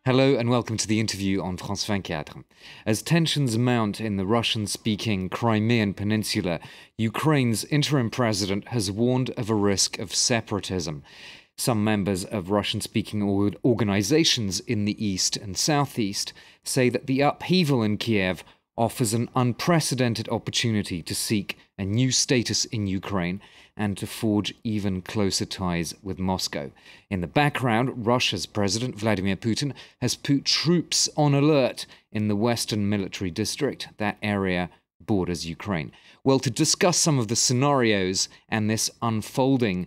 Hello and welcome to the interview on France 24. As tensions mount in the Russian-speaking Crimean Peninsula, Ukraine's interim president has warned of a risk of separatism. Some members of Russian-speaking organizations in the east and southeast say that the upheaval in Kiev offers an unprecedented opportunity to seek a new status in Ukraine and to forge even closer ties with Moscow. In the background, Russia's President Vladimir Putin has put troops on alert in the Western Military District. That area borders Ukraine. Well, to discuss some of the scenarios and this unfolding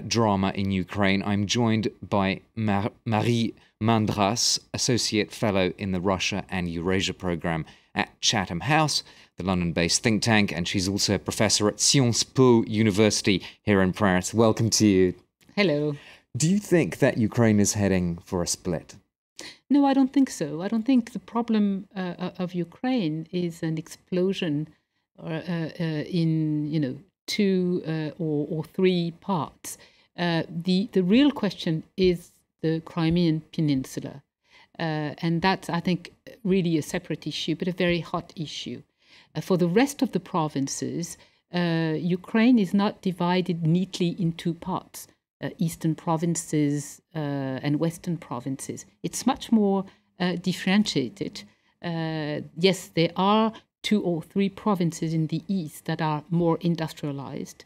drama in Ukraine, I'm joined by Marie Mandras, Associate Fellow in the Russia and Eurasia Programme at Chatham House, the London-based think tank, and she's also a professor at Sciences Po University here in Paris. Welcome to you. Hello. Do you think that Ukraine is heading for a split? No, I don't think so. I don't think the problem of Ukraine is an explosion in two or three parts. The real question is the Crimean Peninsula. And that's, I think, really a separate issue, but a very hot issue. For the rest of the provinces, Ukraine is not divided neatly in two parts, eastern provinces and western provinces. It's much more differentiated. Yes, there are two or three provinces in the east that are more industrialized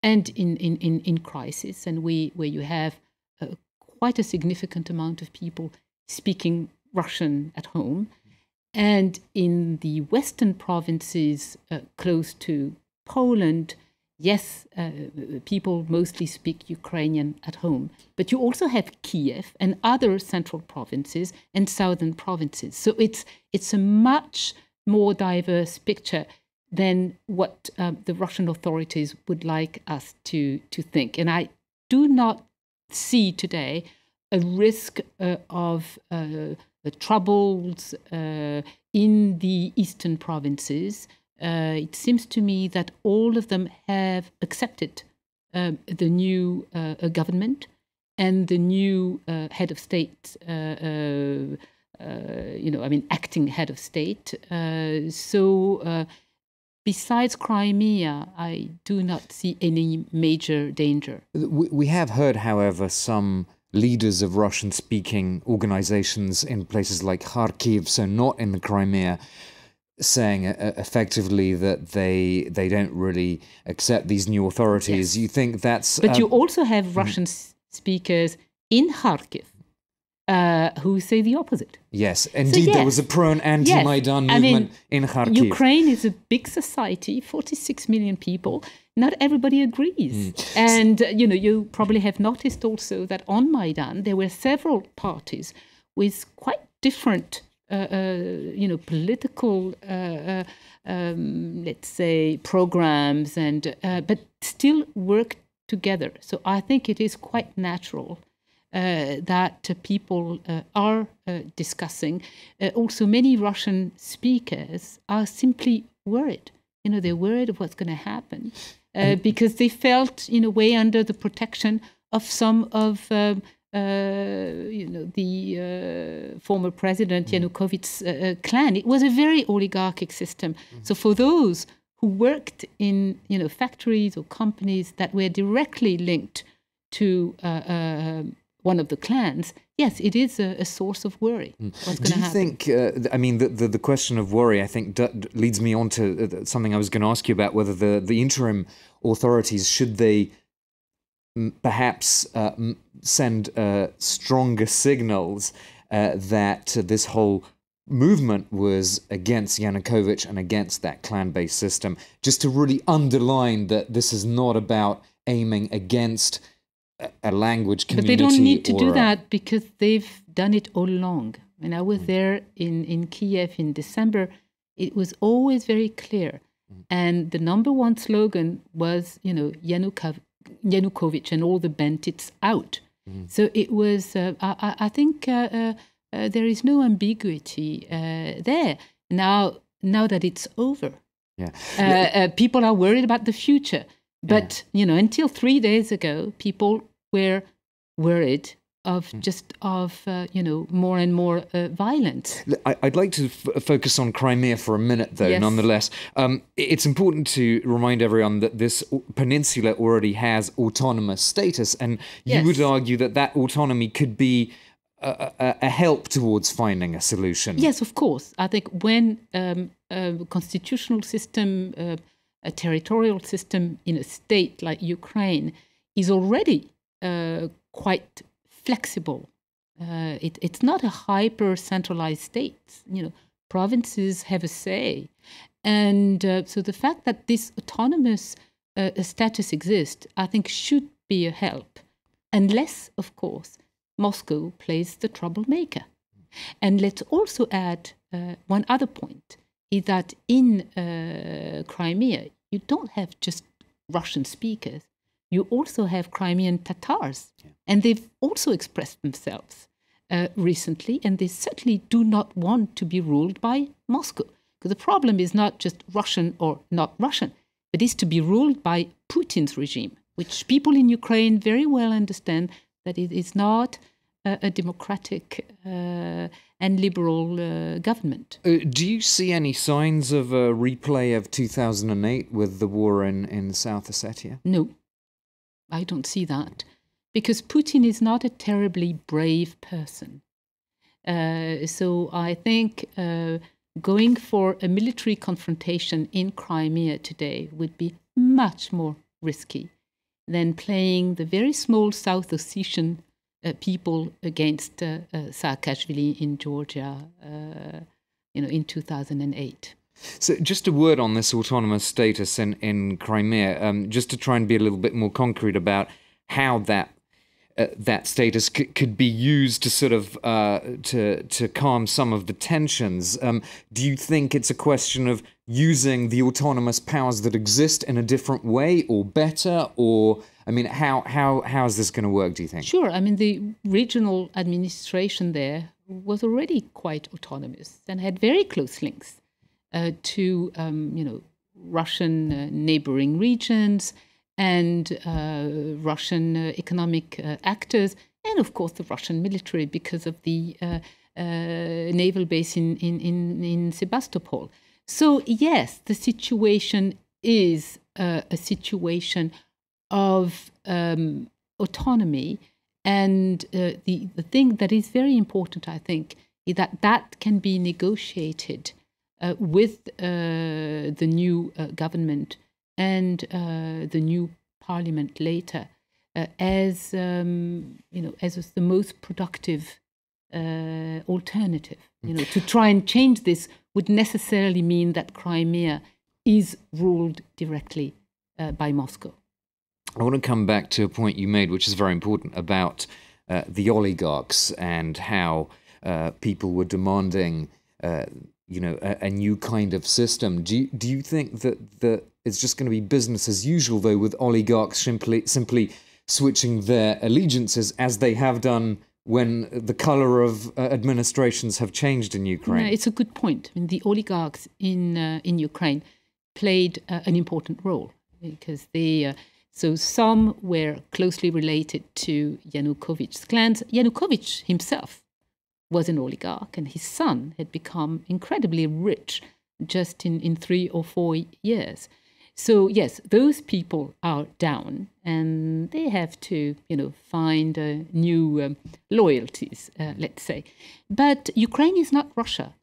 and in crisis, and where you have quite a significant amount of people speaking Russian at home. And in the western provinces close to Poland, yes, people mostly speak Ukrainian at home. But you also have Kiev and other central provinces and southern provinces. So it's a much more diverse picture than what the Russian authorities would like us to think. And I do not see today a risk of troubles in the eastern provinces. It seems to me that all of them have accepted the new government and the new head of state, acting head of state. So besides Crimea, I do not see any major danger. We have heard, however, some leaders of Russian-speaking organizations in places like Kharkiv, so not in the Crimea, saying effectively that they don't really accept these new authorities. Yes. You think that's... But you also have Russian speakers in Kharkiv who say the opposite. Yes, indeed, yes. There was a pro and anti-Maidan movement in Kharkiv. Ukraine is a big society, 46 million people. Not everybody agrees. And, you probably have noticed also that on Maidan, there were several parties with quite different, political, let's say, programs, and but still work together. So I think it is quite natural that people are discussing. Also, many Russian speakers are simply worried. They're worried of what's going to happen because they felt, in a way, under the protection of some of, the former president Yanukovych's clan. It was a very oligarchic system. So for those who worked in, factories or companies that were directly linked to one of the clans, yes, it is a source of worry. What's going to happen? Do you think, the question of worry, I think, leads me on to something I was going to ask you about, whether the interim authorities, should they perhaps send stronger signals that this whole movement was against Yanukovych and against that clan-based system, just to really underline that this is not about aiming against a language community. But they don't need to do that because they've done it all along. When I was there in Kiev in December, it was always very clear. And the number one slogan was, Yanukovych and all the bandits out. So it was, I think there is no ambiguity there. Now that it's over, people are worried about the future. But, until 3 days ago, people were worried of more and more violence. I'd like to focus on Crimea for a minute, though, Yes. nonetheless. It's important to remind everyone that this peninsula already has autonomous status, and you Yes. would argue that that autonomy could be a help towards finding a solution. Yes, of course. I think when a constitutional system, a territorial system in a state like Ukraine is already quite flexible, it's not a hyper-centralized state. Provinces have a say. And so the fact that this autonomous status exists, I think, should be a help. Unless, of course, Moscow plays the troublemaker. And let's also add one other point, is that in Crimea, you don't have just Russian speakers. You also have Crimean Tatars. Yeah. And they've also expressed themselves recently, and they certainly do not want to be ruled by Moscow. Because the problem is not just Russian or not Russian, but is to be ruled by Putin's regime, which people in Ukraine very well understand that it is not a democratic and liberal government. Do you see any signs of a replay of 2008 with the war in South Ossetia? No, I don't see that. Because Putin is not a terribly brave person. So I think going for a military confrontation in Crimea today would be much more risky than playing the very small South Ossetian people against Saakashvili in Georgia, in 2008. So just a word on this autonomous status in Crimea, just to try and be a little bit more concrete about how that status could be used to sort of to calm some of the tensions. Do you think it's a question of using the autonomous powers that exist in a different way or better, or I mean, how is this going to work, do you think? Sure. I mean, the regional administration there was already quite autonomous and had very close links to, Russian neighboring regions and Russian economic actors, and of course the Russian military because of the naval base in Sebastopol. So yes, the situation is a situation of autonomy, and the thing that is very important, I think, is that can be negotiated with the new government and the new parliament later as the most productive alternative. To try and change this would necessarily mean that Crimea is ruled directly by Moscow. I want to come back to a point you made, which is very important, about the oligarchs and how people were demanding, a new kind of system. Do you think that it's just going to be business as usual, though, with oligarchs simply switching their allegiances as they have done when the colour of administrations have changed in Ukraine? No, it's a good point. I mean, the oligarchs in Ukraine played an important role because they. So some were closely related to Yanukovych's clans. Yanukovych himself was an oligarch, and his son had become incredibly rich just in 3 or 4 years. So yes, those people are down, and they have to, find new loyalties, let's say. But Ukraine is not Russia,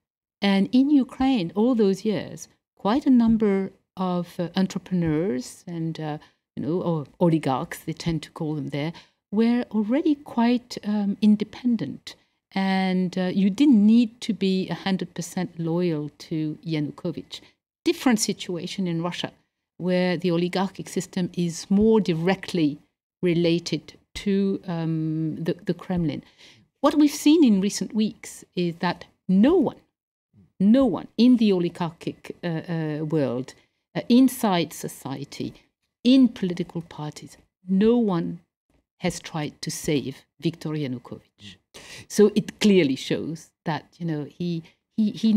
and in Ukraine, all those years, quite a number of entrepreneurs and or oligarchs, they tend to call them there, were already quite independent. And you didn't need to be 100% loyal to Yanukovych. Different situation in Russia, where the oligarchic system is more directly related to the Kremlin. What we've seen in recent weeks is that no one in the oligarchic world, inside society, in political parties, no one has tried to save Viktor Yanukovych. So it clearly shows that he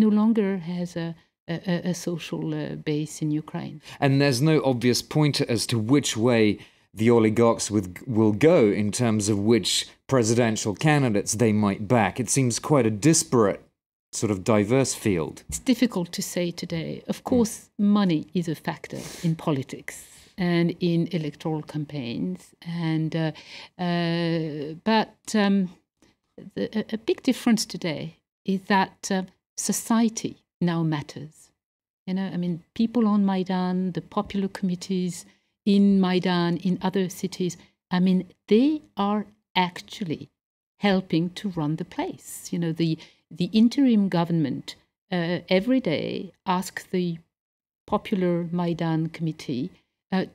no longer has a social base in Ukraine. And there's no obvious pointer as to which way the oligarchs will go in terms of which presidential candidates they might back? It seems quite a disparate, sort of diverse field. It's difficult to say today. Of course, money is a factor in politics and in electoral campaigns. But a big difference today is that society now matters. I mean, people on Maidan, the popular committees in Maidan, in other cities, I mean, they are actually helping to run the place. The interim government every day asks the popular Maidan committee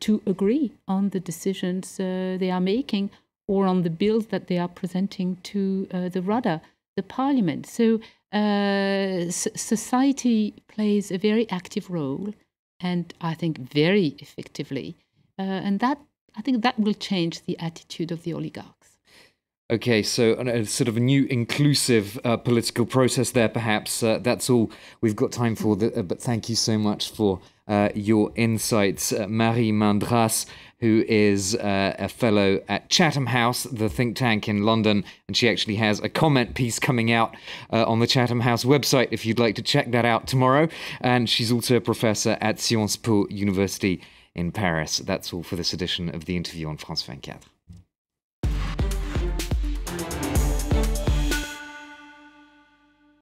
to agree on the decisions they are making or on the bills that they are presenting to the Rada, the parliament. So society plays a very active role, and I think very effectively. And I think that will change the attitude of the oligarchs. Okay, so a sort of a new inclusive political process there, perhaps. That's all we've got time for, but thank you so much for your insights. Marie Mandras, who is a fellow at Chatham House, the think tank in London, and she actually has a comment piece coming out on the Chatham House website if you'd like to check that out tomorrow. And she's also a professor at Sciences Po University in Paris. That's all for this edition of The Interview on France 24.